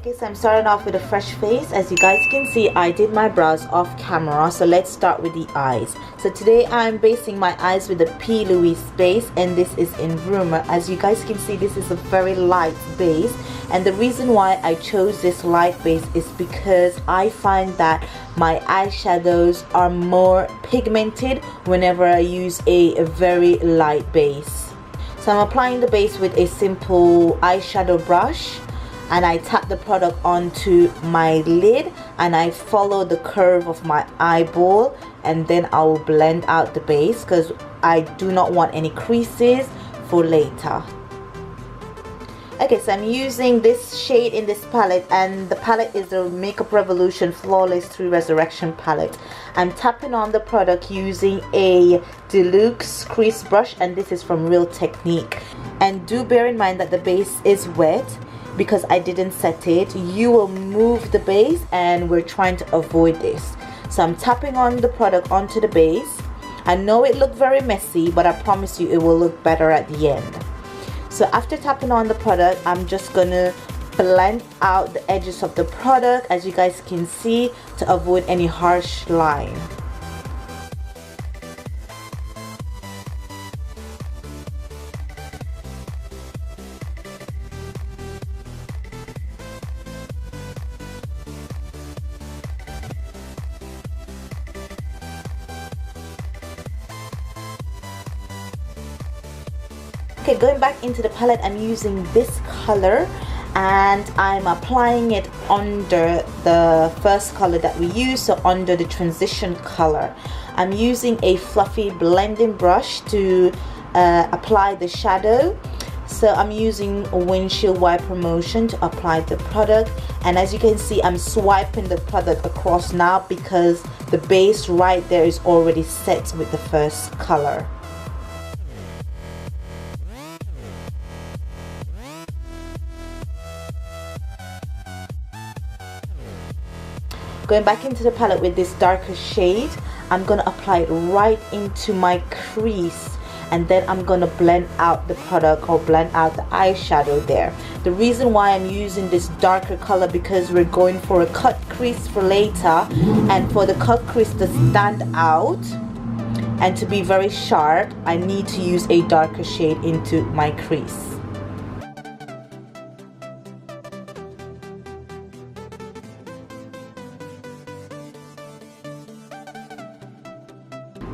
Okay, so I'm starting off with a fresh face. As you guys can see, I did my brows off camera, so let's start with the eyes. So today I'm basing my eyes with the P. Louise base, and this is in Rumor. As you guys can see, this is a very light base, and the reason why I chose this light base is because I find that my eyeshadows are more pigmented whenever I use a very light base. So I'm applying the base with a simple eyeshadow brush, and I tap the product onto my lid and I follow the curve of my eyeball, and then I will blend out the base because I do not want any creases for later. Okay, so I'm using this shade in this palette, and the palette is the Makeup Revolution Flawless 3 Resurrection palette. I'm tapping on the product using a deluxe crease brush, and this is from Real Technique. And do bear in mind that the base is wet because I didn't set it. You will move the base, and we're trying to avoid this. So I'm tapping on the product onto the base. I know it looked very messy, but I promise you it will look better at the end. So after tapping on the product, I'm just gonna blend out the edges of the product, as you guys can see, to avoid any harsh line. Okay, going back into the palette, I'm using this color and I'm applying it under the first color that we use, so under the transition color. I'm using a fluffy blending brush to apply the shadow. So I'm using a windshield wiper motion to apply the product, and as you can see, I'm swiping the product across now because the base right there is already set with the first color. Going back into the palette with this darker shade, I'm going to apply it right into my crease, and then I'm going to blend out the product or blend out the eyeshadow there. The reason why I'm using this darker color because we're going for a cut crease for later, and for the cut crease to stand out and to be very sharp, I need to use a darker shade into my crease.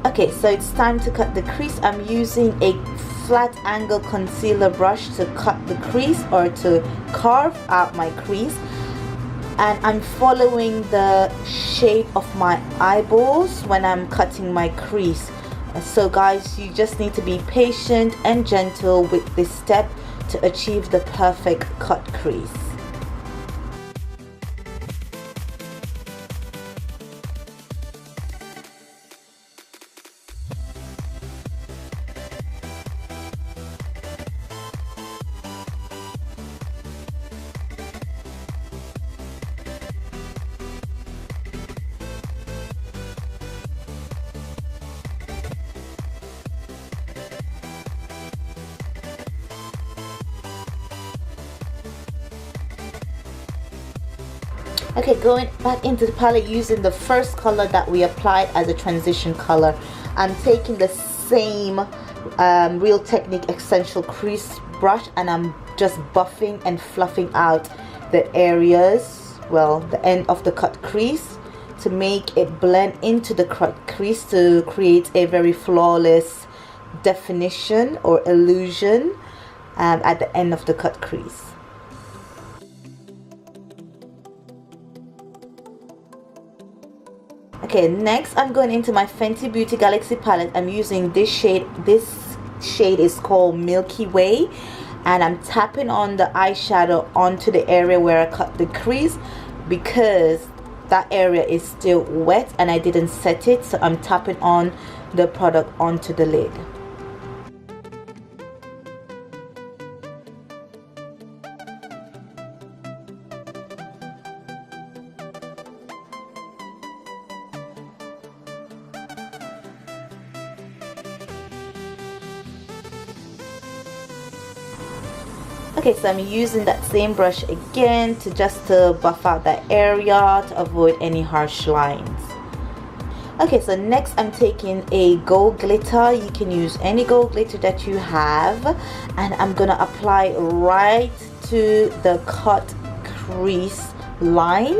Okay, so it's time to cut the crease. I'm using a flat angle concealer brush to cut the crease or to carve out my crease, and I'm following the shape of my eyeballs when I'm cutting my crease. So guys, you just need to be patient and gentle with this step to achieve the perfect cut crease. Okay, going back into the palette using the first color that we applied as a transition color, I'm taking the same Real Technique Essential Crease brush, and I'm just buffing and fluffing out the areas, well, the end of the cut crease, to make it blend into the cut crease to create a very flawless definition or illusion at the end of the cut crease. Okay, next I'm going into my Fenty Beauty Galaxy palette. I'm using this shade. This shade is called Milky Way, and I'm tapping on the eyeshadow onto the area where I cut the crease because that area is still wet and I didn't set it, so I'm tapping on the product onto the lid. Okay, so I'm using that same brush again to just to buff out that area to avoid any harsh lines. Okay, so next I'm taking a gold glitter. You can use any gold glitter that you have, and I'm gonna apply right to the cut crease line.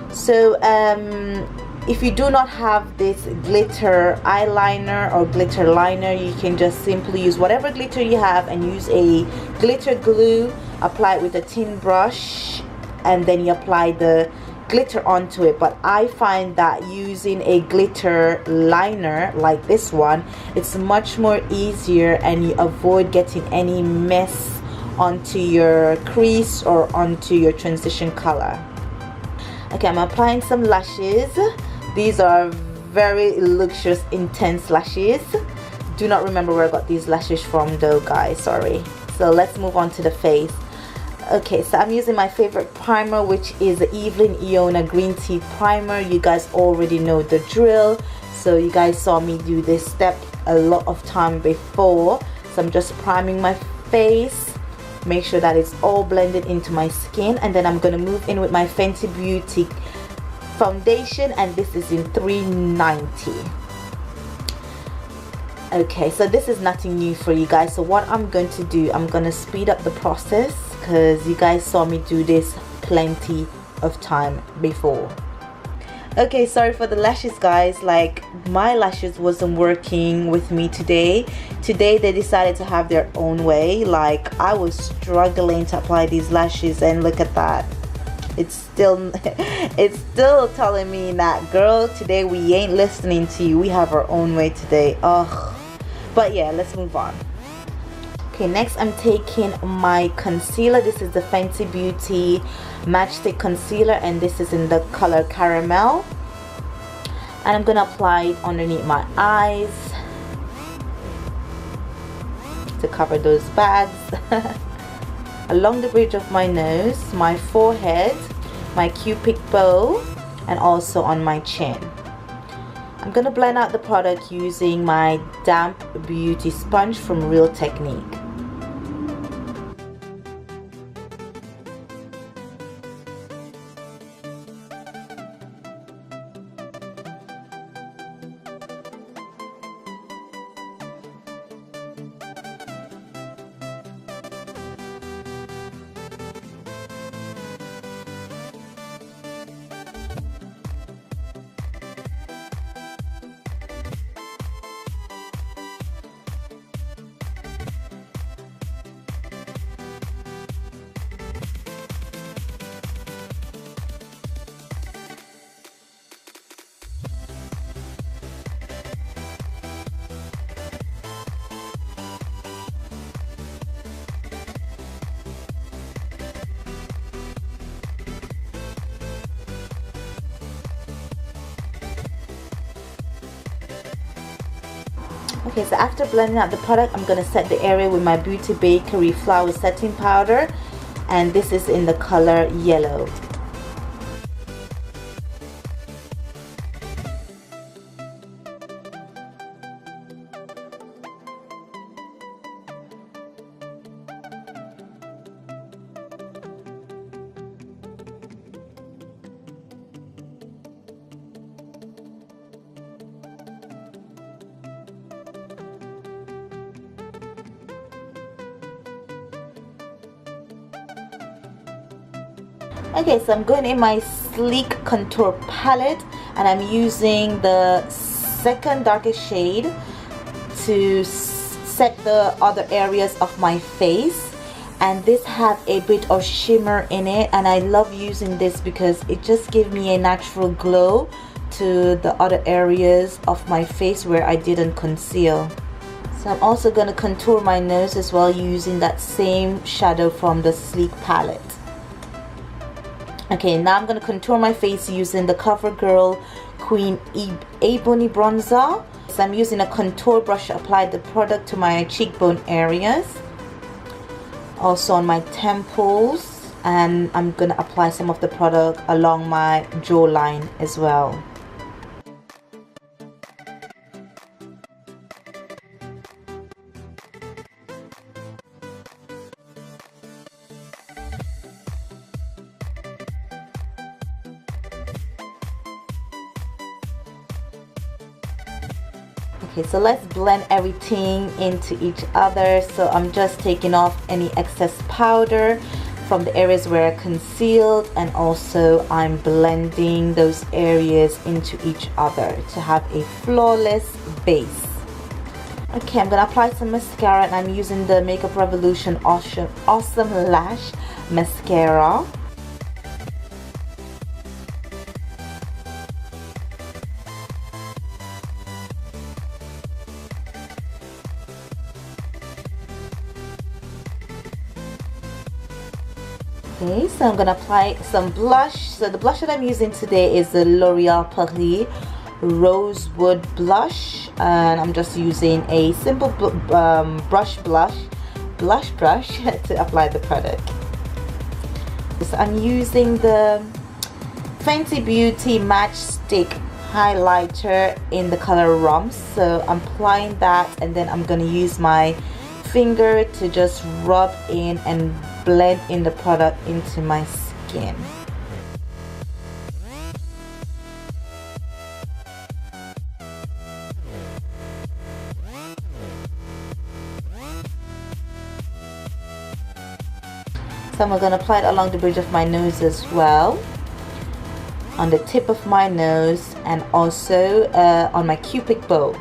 So if you do not have this glitter eyeliner or glitter liner, you can just simply use whatever glitter you have and use a glitter glue, apply it with a thin brush, and then you apply the glitter onto it. But I find that using a glitter liner like this one, it's much more easier and you avoid getting any mess onto your crease or onto your transition color. Okay, I'm applying some lashes. These are very luxurious, intense lashes. Do not remember where I got these lashes from though, guys, sorry. So let's move on to the face. Okay, so I'm using my favorite primer, which is the Evelyn Iona Green Tea Primer. You guys already know the drill. So you guys saw me do this step a lot of time before. So I'm just priming my face. Make sure that it's all blended into my skin. And then I'm going to move in with my Fenty Beauty foundation, and this is in 390. Okay, so this is nothing new for you guys. So what I'm going to do, I'm going to speed up the process because you guys saw me do this plenty of time before. Okay, sorry for the lashes, guys. Like, my lashes wasn't working with me today. They decided to have their own way. Like, I was struggling to apply these lashes, and look at that. It's still telling me that, girl, today we ain't listening to you. We have our own way today. Ugh. But yeah, let's move on. Okay, next I'm taking my concealer. This is the Fenty Beauty Matchstick Concealer, and this is in the color Caramel. And I'm gonna apply it underneath my eyes to cover those bags. Along the bridge of my nose, my forehead, my cupid bow, and also on my chin. I'm gonna blend out the product using my damp beauty sponge from Real Technique. Okay, so after blending out the product, I'm going to set the area with my Beauty Bakerie Flower Setting Powder, and this is in the color Yellow. Okay, so I'm going in my sleek contour palette, and I'm using the second darkest shade to set the other areas of my face. And this have a bit of shimmer in it, and I love using this because it just gives me a natural glow to the other areas of my face where I didn't conceal. So I'm also going to contour my nose as well using that same shadow from the sleek palette. Okay, now I'm going to contour my face using the CoverGirl Queen Ebony bronzer. So I'm using a contour brush to apply the product to my cheekbone areas, also on my temples, and I'm going to apply some of the product along my jawline as well. Okay, so let's blend everything into each other. So I'm just taking off any excess powder from the areas where I concealed, and also I'm blending those areas into each other to have a flawless base. Okay, I'm gonna apply some mascara, and I'm using the Makeup Revolution Awesome Lash Mascara. Okay, so I'm gonna apply some blush. So the blush that I'm using today is the L'Oreal Paris Rosewood blush, and I'm just using a simple blush brush to apply the product. So I'm using the Fenty Beauty Matchstick highlighter in the color Rum. So I'm applying that, and then I'm gonna use my finger to just rub in and blend in the product into my skin. So I'm going to apply it along the bridge of my nose as well, on the tip of my nose, and also on my cupid bow.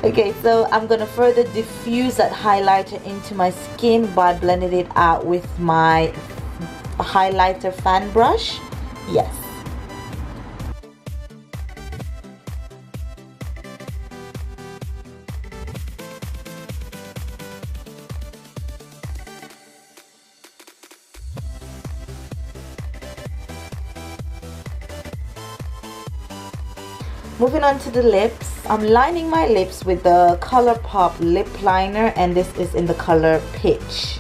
Okay, so I'm gonna further diffuse that highlighter into my skin by blending it out with my highlighter fan brush. Yes. Moving on to the lips, I'm lining my lips with the ColourPop lip liner, and this is in the color Peach.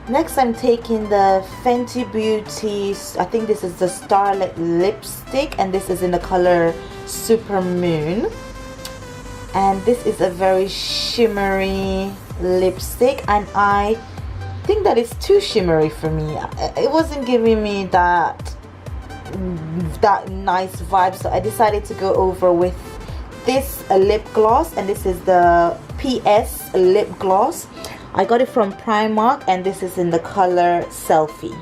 Next, I'm taking the Fenty Beauty, I think this is the Starlet lipstick, and this is in the color SuperMoon. And this is a very shimmery lipstick, and I think that it's too shimmery for me. It wasn't giving me that nice vibe, so I decided to go over with this lip gloss, and this is the PS lip gloss. I got it from Primark, and this is in the color Selfie.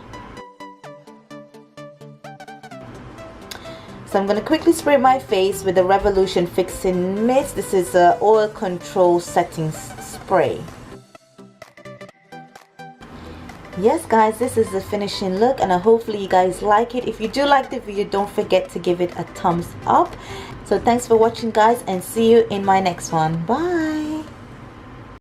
So I'm going to quickly spray my face with the Revolution Fixing Mist. This is a oil control setting spray. Yes guys, this is the finishing look, and hopefully you guys like it. If you do like the video, don't forget to give it a thumbs up. So thanks for watching guys, and see you in my next one. Bye.